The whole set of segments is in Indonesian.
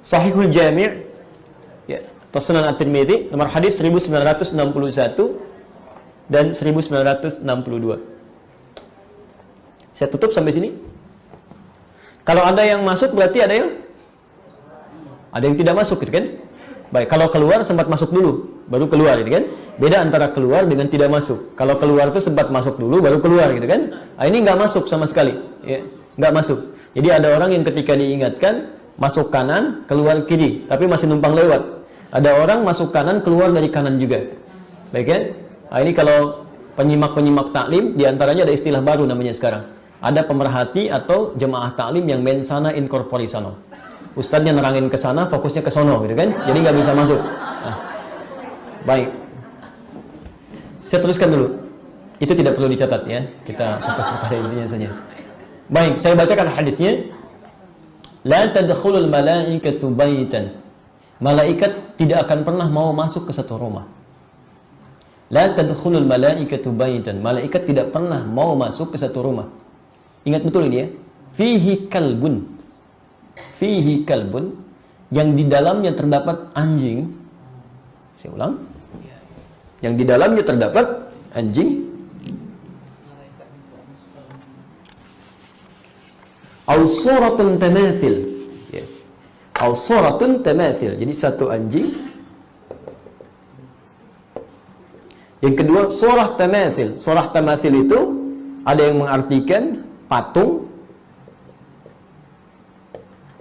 Sahihul Jami', ya, atau Sunan At-Tirmidzi, nomor hadis 1961 dan 1962. Saya tutup sampai sini. Kalau ada yang masuk berarti ada yang tidak masuk, gitu kan? Baik, kalau keluar sempat masuk dulu, baru keluar, gitu kan? Beda antara keluar dengan tidak masuk. Kalau keluar itu sempat masuk dulu, baru keluar, gitu kan? Nah, ini nggak masuk sama sekali, ya, nggak masuk. Jadi ada orang yang ketika diingatkan masuk kanan, keluar kiri, tapi masih numpang lewat. Ada orang masuk kanan, keluar dari kanan juga, baik kan? Nah, ini kalau penyimak taklim, diantaranya ada istilah baru namanya sekarang. Ada pemerhati atau jemaah taklim yang mensana in corpore sano. Ustadznya nerangin ke sana, fokusnya ke sono, gitu kan? Jadi nggak bisa masuk. Nah, baik. Saya teruskan dulu. Itu tidak perlu dicatat ya. Kita fokus pada intinya saja. Baik, saya bacakan hadisnya. La tadkhulul malaikatu baitan. Malaikat tidak akan pernah mau masuk ke satu rumah. La tadkhulul malaikatu baitan. Malaikat tidak pernah mau masuk ke satu rumah. Ingat betul ini ya. Fihi kalbun. Fihi kalbun, yang di dalamnya terdapat anjing. Saya ulang. Yang di dalamnya terdapat anjing. Aw suratun tamathil. Ya. Aw suratun tamathil. Jadi satu anjing. Yang kedua surah tamathil. Surah tamathil itu ada yang mengartikan patung,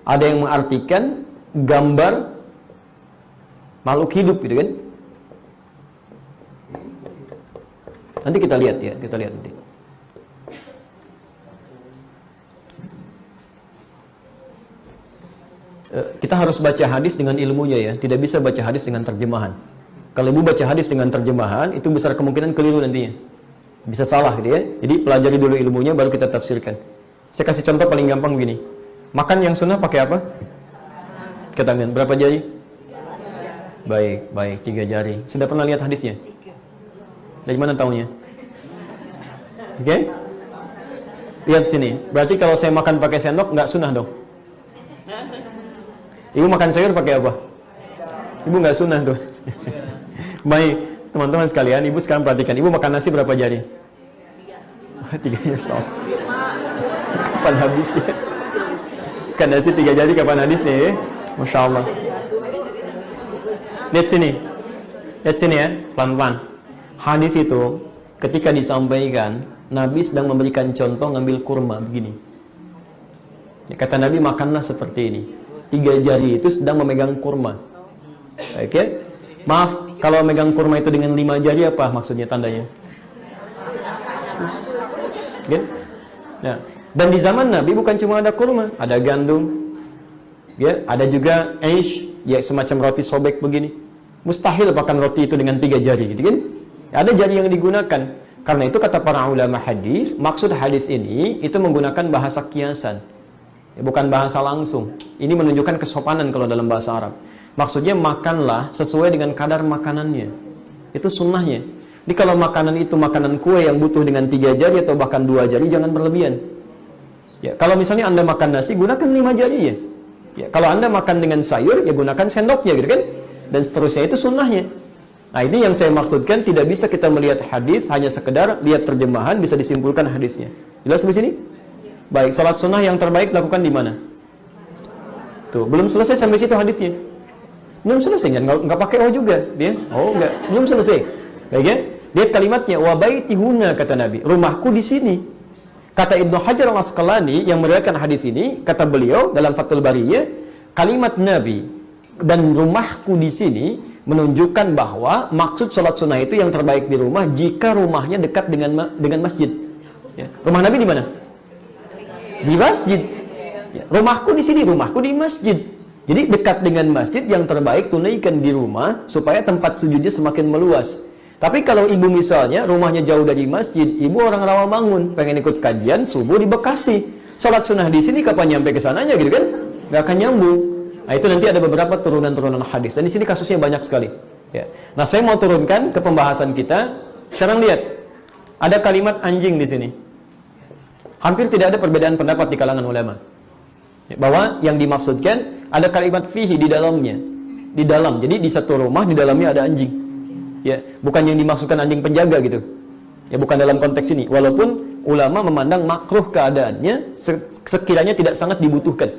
ada yang mengartikan gambar makhluk hidup, gitu kan? Nanti kita lihat ya, kita lihat nanti. Kita harus baca hadis dengan ilmunya ya, tidak bisa baca hadis dengan terjemahan. Kalau ibu baca hadis dengan terjemahan, itu besar kemungkinan keliru nantinya. Bisa salah gitu ya. Jadi pelajari dulu ilmunya baru kita tafsirkan. Saya kasih contoh paling gampang begini. Makan yang sunnah pakai apa? Ke tangan. Berapa jari? Baik, 3 jari. Sudah pernah lihat hadisnya? Dari mana tahunya? Oke? Lihat sini. Berarti kalau saya makan pakai sendok nggak sunnah dong? Ibu makan sayur pakai apa? Ibu nggak sunnah tuh. Baik. Teman-teman sekalian, ibu sekarang perhatikan. Ibu makan nasi berapa jari? 3 ya, soal. Kapan habisnya? Makan nasi 3 jari kapan habisnya ya? Masya Allah. Lihat sini. Lihat sini ya, pelan-pelan. Hadis itu ketika disampaikan, Nabi sedang memberikan contoh ngambil kurma begini. Ya, kata Nabi, makanlah seperti ini. 3 jari itu sedang memegang kurma. Oke? Maaf, kalau megang kurma itu dengan 5 jari apa maksudnya tandanya? Gitu? Nah, dan di zaman Nabi bukan cuma ada kurma, ada gandum, ya, ada juga aish, ya semacam roti sobek begini. Mustahil makan roti itu dengan 3 jari, gitu kan? Ada jari yang digunakan. Karena itu kata para ulama hadis, maksud hadis ini itu menggunakan bahasa kiasan, ya, bukan bahasa langsung. Ini menunjukkan kesopanan kalau dalam bahasa Arab. Maksudnya makanlah sesuai dengan kadar makanannya. Itu sunnahnya. Jadi kalau makanan itu makanan kue yang butuh dengan 3 jari atau bahkan 2 jari, jangan berlebihan. Ya, kalau misalnya Anda makan nasi, gunakan 5 jari ya. Ya, kalau Anda makan dengan sayur, ya gunakan sendoknya, gitu kan? Dan seterusnya, itu sunnahnya. Nah, ini yang saya maksudkan, tidak bisa kita melihat hadis hanya sekedar lihat terjemahan bisa disimpulkan hadisnya. Jelas di sini? Baik, salat sunnah yang terbaik lakukan di mana? Tuh, belum selesai sampai situ hadisnya. Belum selesai, nggak pakai oh juga dia. Oh, enggak, belum selesai. Baik ya? Lihat kalimatnya, wa baiti huna, kata Nabi, rumahku di sini. Kata Ibnu Hajar Al-Asqalani yang meriwayatkan hadis ini, kata beliau dalam Fathul Bariyah, kalimat Nabi dan rumahku di sini menunjukkan bahwa maksud sholat sunnah itu yang terbaik di rumah jika rumahnya dekat dengan masjid. Ya. Rumah Nabi di mana? Di masjid. Ya. Rumahku di sini, rumahku di masjid. Jadi dekat dengan masjid, yang terbaik tunaikan di rumah supaya tempat sujudnya semakin meluas. Tapi kalau ibu misalnya rumahnya jauh dari masjid, ibu orang Rawamangun, pengen ikut kajian subuh di Bekasi, sholat sunnah di sini kapan nyampe ke sananya, gitu kan? Gak akan nyambung. Nah, itu nanti ada beberapa turunan-turunan hadis. Dan di sini kasusnya banyak sekali. Ya. Nah, saya mau turunkan ke pembahasan kita. Sekarang lihat, ada kalimat anjing di sini. Hampir tidak ada perbedaan pendapat di kalangan ulama. Bahwa yang dimaksudkan ada kalimat fihi di dalamnya. Di dalam. Jadi di satu rumah di dalamnya ada anjing. Ya, bukan yang dimaksudkan anjing penjaga gitu. Ya, bukan dalam konteks ini. Walaupun ulama memandang makruh keadaannya sekiranya tidak sangat dibutuhkan.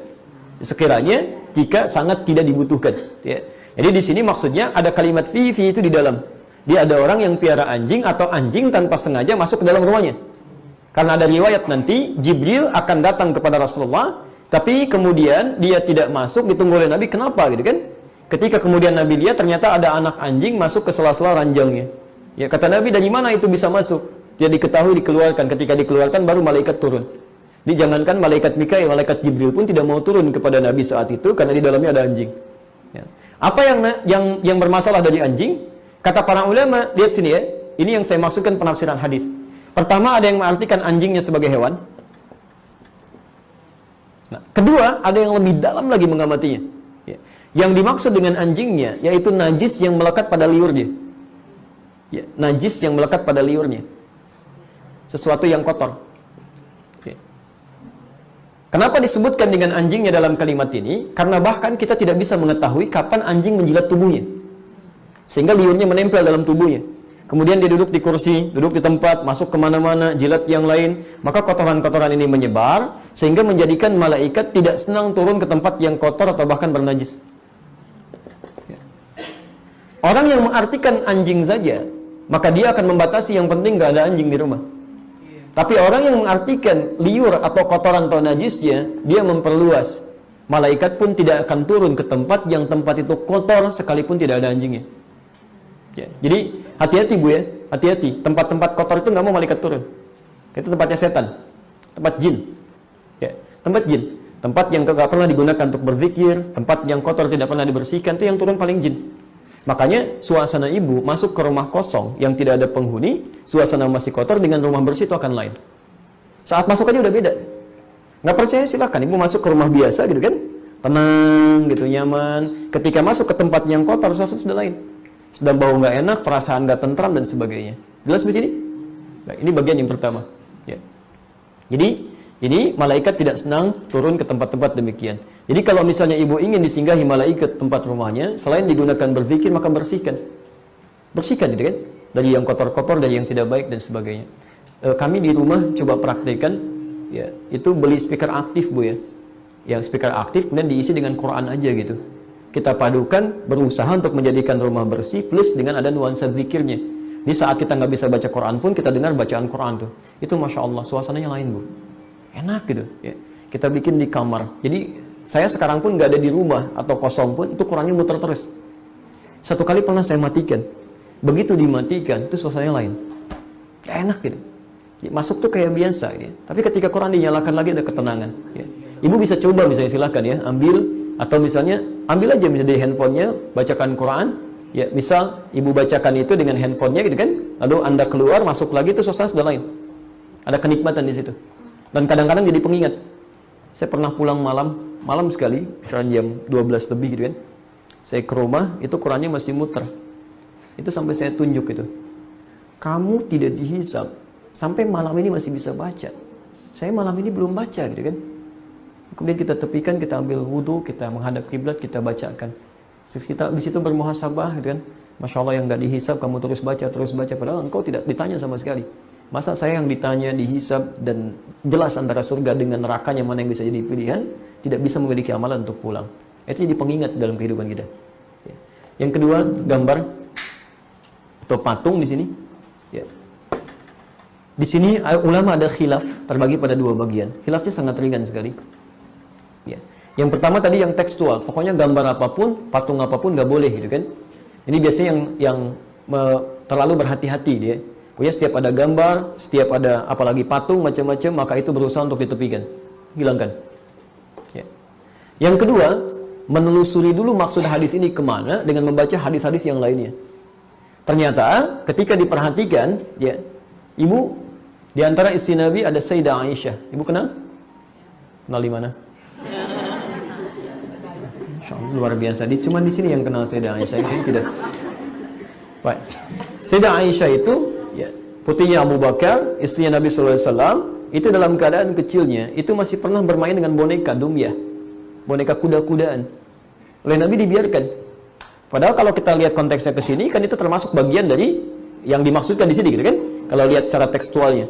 Sekiranya jika sangat tidak dibutuhkan. Ya. Jadi di sini maksudnya ada kalimat fihi itu di dalam. Dia ada orang yang piara anjing atau anjing tanpa sengaja masuk ke dalam rumahnya. Karena ada riwayat nanti Jibril akan datang kepada Rasulullah, tapi kemudian dia tidak masuk, ditunggu oleh Nabi. Kenapa gitu kan? Ketika kemudian Nabi lihat ternyata ada anak anjing masuk ke sela-sela ranjangnya. Ya, kata Nabi, dari mana itu bisa masuk? Dia diketahui dikeluarkan. Ketika dikeluarkan baru malaikat turun. Dijangankan malaikat Mikail, malaikat Jibril pun tidak mau turun kepada Nabi saat itu karena di dalamnya ada anjing. Ya. Apa yang bermasalah dari anjing? Kata para ulama, lihat sini ya. Ini yang saya maksudkan penafsiran hadis. Pertama, ada yang mengartikan anjingnya sebagai hewan. Nah, kedua, ada yang lebih dalam lagi mengamatinya. Ya. Yang dimaksud dengan anjingnya yaitu najis yang melekat pada liurnya. Ya, najis yang melekat pada liurnya. Sesuatu yang kotor. Ya. Kenapa disebutkan dengan anjingnya dalam kalimat ini? Karena bahkan kita tidak bisa mengetahui kapan anjing menjilat tubuhnya. Sehingga liurnya menempel dalam tubuhnya. Kemudian dia duduk di kursi, duduk di tempat, masuk kemana-mana, jilat yang lain. Maka kotoran-kotoran ini menyebar, sehingga menjadikan malaikat tidak senang turun ke tempat yang kotor atau bahkan bernajis. Orang yang mengartikan anjing saja, maka dia akan membatasi yang penting gak ada anjing di rumah. Tapi orang yang mengartikan liur atau kotoran atau najisnya, dia memperluas. Malaikat pun tidak akan turun ke tempat yang tempat itu kotor sekalipun tidak ada anjingnya. Ya, jadi hati-hati Bu ya, hati-hati. Tempat-tempat kotor itu nggak mau malaikat turun. Itu tempatnya setan, tempat jin. Ya, tempat jin, tempat yang nggak pernah digunakan untuk berzikir, tempat yang kotor tidak pernah dibersihkan, itu yang turun paling jin. Makanya suasana ibu masuk ke rumah kosong yang tidak ada penghuni, suasana masih kotor dengan rumah bersih itu akan lain. Saat masuk aja udah beda. Nggak percaya silahkan ibu masuk ke rumah biasa gitu kan, tenang gitu, nyaman. Ketika masuk ke tempat yang kotor, suasana sudah lain. Sudah bau nggak enak, perasaan nggak tentram dan sebagainya. Jelas di sini? Nah, ini bagian yang pertama. Ya. Jadi ini malaikat tidak senang turun ke tempat-tempat demikian. Jadi kalau misalnya ibu ingin disinggahi malaikat tempat rumahnya, selain digunakan berzikir maka bersihkan, bersihkan gitu kan? Dari yang kotor-kotor, dari yang tidak baik dan sebagainya. Kami di rumah coba praktekkan, ya itu beli speaker aktif Bu ya. Yang speaker aktif kemudian diisi dengan Quran aja gitu. Kita padukan, berusaha untuk menjadikan rumah bersih plus dengan ada nuansa zikirnya. Di saat kita nggak bisa baca Quran pun kita dengar bacaan Quran tuh. Itu Masya Allah, suasananya lain Bu. Enak gitu. Ya. Kita bikin di kamar. Jadi saya sekarang pun nggak ada di rumah atau kosong pun, itu Qurannya muter terus. Satu kali pernah saya matikan. Begitu dimatikan, itu suasananya lain. Ya, enak gitu. Ya, masuk tuh kayak biasa. Ya. Tapi ketika Quran dinyalakan lagi ada ketenangan. Ya. Ibu bisa coba misalnya silahkan ya, ambil. Atau misalnya ambil aja misalnya dari handphonenya, bacakan Quran. Ya, misal ibu bacakan itu dengan handphonenya gitu kan, lalu Anda keluar masuk lagi itu suasana sudah lain. Ada kenikmatan di situ. Dan kadang-kadang jadi pengingat. Saya pernah pulang malam sekali, misalnya jam 12 lebih gitu kan. Saya ke rumah, itu Qurannya masih muter. Itu sampai saya tunjuk itu. Kamu tidak dihisab sampai malam ini masih bisa baca. Saya malam ini belum baca gitu kan. Kemudian kita tepikan, kita ambil wudhu, kita menghadap kiblat, kita bacakan. Kita di situ bermuhasabah, gitu kan? Masya Allah yang nggak dihisab, kamu terus baca. Padahal engkau tidak ditanya sama sekali. Masa saya yang ditanya, dihisab dan jelas antara surga dengan nerakanya mana yang bisa jadi pilihan, tidak bisa memiliki amalan untuk pulang. Itu jadi pengingat dalam kehidupan kita. Yang kedua, gambar atau patung di sini. Ya. Di sini ulama ada khilaf, terbagi pada dua bagian. Khilafnya sangat ringan sekali. Ya. Yang pertama tadi yang tekstual, pokoknya gambar apapun, patung apapun nggak boleh gitu kan. Ini biasanya yang terlalu berhati-hati dia. Pokoknya setiap ada gambar, setiap ada apalagi patung macam-macam, maka itu berusaha untuk ditepikan, hilangkan. Ya. Yang kedua, menelusuri dulu maksud hadis ini kemana dengan membaca hadis-hadis yang lainnya. Ternyata ketika diperhatikan, ya, ibu di antara istri Nabi ada Sayyidah Aisyah. Ibu kenal? Kenal di mana? Luar biasa. Cuma di sini yang kenal Sayyidah Aisyah, ini tidak. Baik. Sayyidah Aisyah itu ya, putrinya Abu Bakar, istrinya Nabi sallallahu alaihi wasallam, itu dalam keadaan kecilnya itu masih pernah bermain dengan boneka Dumyah. boneka kuda-kudaan. Oleh Nabi dibiarkan. Padahal kalau kita lihat konteksnya ke sini, kan itu termasuk bagian dari yang dimaksudkan di sini, gitu kan? Kalau lihat secara tekstualnya.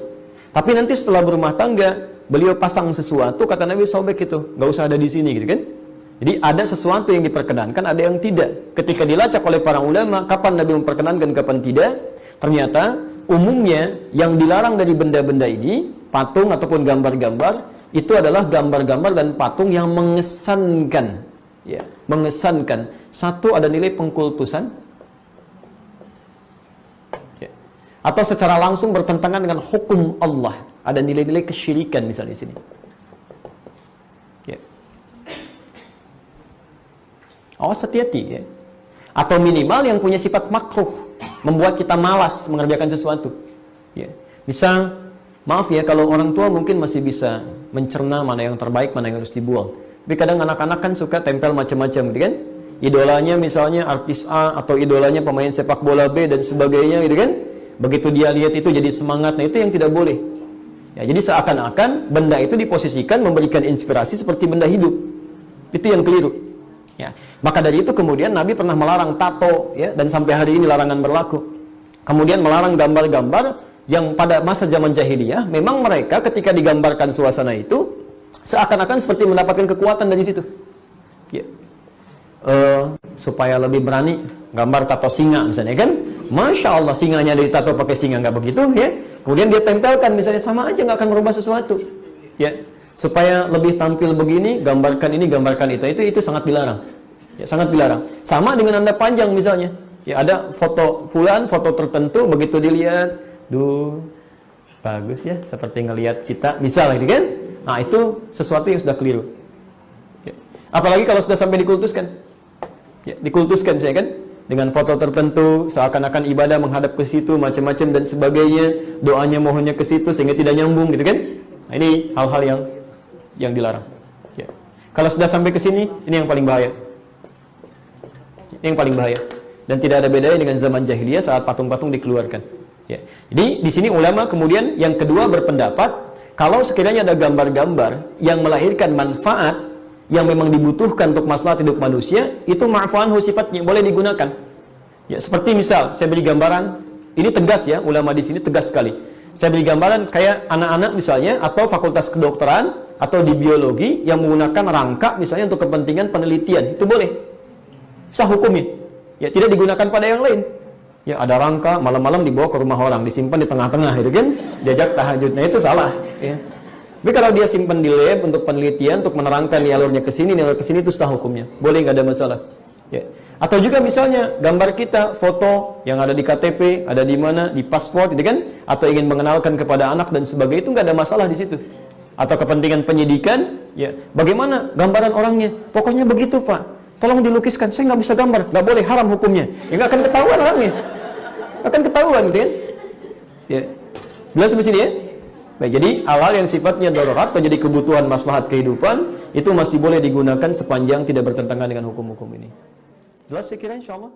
Tapi nanti setelah berumah tangga, beliau pasang sesuatu, kata Nabi, sobek itu, nggak usah ada di sini, gitu kan? Jadi ada sesuatu yang diperkenankan, ada yang tidak. Ketika dilacak oleh para ulama, kapan Nabi memperkenankan, kapan tidak? Ternyata umumnya yang dilarang dari benda-benda ini, patung ataupun gambar-gambar, itu adalah gambar-gambar dan patung yang mengesankan, ya, mengesankan. Satu, ada nilai pengkultusan, ya, atau secara langsung bertentangan dengan hukum Allah. Ada nilai-nilai kesyirikan misalnya di sini. Ya. Awas, hati-hati, ya. Atau minimal yang punya sifat makruh, membuat kita malas mengerjakan sesuatu. Ya. Misal, maaf ya, kalau orang tua mungkin masih bisa mencerna mana yang terbaik, mana yang harus dibuang. Tapi kadang anak-anak kan suka tempel macam-macam, gitu kan? Idolanya misalnya artis A, atau idolanya pemain sepak bola B, dan sebagainya, gitu kan? Begitu dia lihat itu jadi semangat, nah itu yang tidak boleh. Ya, jadi seakan-akan benda itu diposisikan memberikan inspirasi seperti benda hidup. Itu yang keliru. Ya, maka dari itu kemudian Nabi pernah melarang tato, ya, dan sampai hari ini larangan berlaku. Kemudian melarang gambar-gambar yang pada masa zaman jahiliyah memang mereka ketika digambarkan suasana itu seakan-akan seperti mendapatkan kekuatan dari situ. Ya. Supaya lebih berani gambar tato singa misalnya, kan? Masya Allah, singanya ditato pakai singa, nggak begitu, ya? Kemudian dia tempelkan misalnya, sama aja nggak akan merubah sesuatu. Ya. Supaya lebih tampil begini, gambarkan ini, gambarkan itu sangat dilarang. Ya, sangat dilarang. Sama dengan Anda panjang misalnya. Ya, ada foto fulan, foto tertentu, begitu dilihat, duh, bagus ya, seperti ngelihat kita, misalnya, kan? Nah, itu sesuatu yang sudah keliru. Ya. Apalagi kalau sudah sampai dikultuskan. Ya, dikultuskan saya, kan? Dengan foto tertentu, seakan-akan ibadah menghadap ke situ, macam-macam dan sebagainya, doanya mohonnya ke situ sehingga tidak nyambung, gitu kan? Nah, ini hal-hal yang dilarang. Ya. Kalau sudah sampai ke sini, ini yang paling bahaya. Ini yang paling bahaya. Dan tidak ada bedanya dengan zaman jahiliyah saat patung-patung dikeluarkan. Ya. Jadi di sini ulama kemudian yang kedua berpendapat, kalau sekiranya ada gambar-gambar yang melahirkan manfaat yang memang dibutuhkan untuk maslahat hidup manusia, itu ma'fu'anhu sifatnya, boleh digunakan. Ya, seperti misal saya beri gambaran, ini tegas ya, ulama di sini tegas sekali. Saya beri gambaran kayak anak-anak misalnya, atau fakultas kedokteran, atau di biologi yang menggunakan rangka misalnya untuk kepentingan penelitian, itu boleh. Sah hukumnya. Ya, tidak digunakan pada yang lain. Ya, ada rangka malam-malam dibawa ke rumah orang, disimpan di tengah-tengah, gitu kan? Diajak tahajud. Nah, itu salah, ya. Tapi kalau dia simpan di lab untuk penelitian, untuk menerangkan nih alurnya ke sini, nih alur ke sini, itu sah hukumnya. Boleh, nggak ada masalah. Ya. Atau juga misalnya gambar kita, foto yang ada di KTP, ada di mana, di paspor, gitu kan? Atau ingin mengenalkan kepada anak dan sebagainya, itu nggak ada masalah di situ. Atau kepentingan penyidikan, ya, bagaimana gambaran orangnya? Pokoknya begitu, Pak. Tolong dilukiskan. Saya nggak bisa gambar, nggak boleh, haram hukumnya. Ya nggak akan ketahuan orangnya, akan ketahuan, gitu kan? Ya, jelas sampai sini ya. Baik, jadi hal-hal yang sifatnya darurat atau jadi kebutuhan maslahat kehidupan itu masih boleh digunakan sepanjang tidak bertentangan dengan hukum-hukum ini. Jelas saya kira, insya Allah.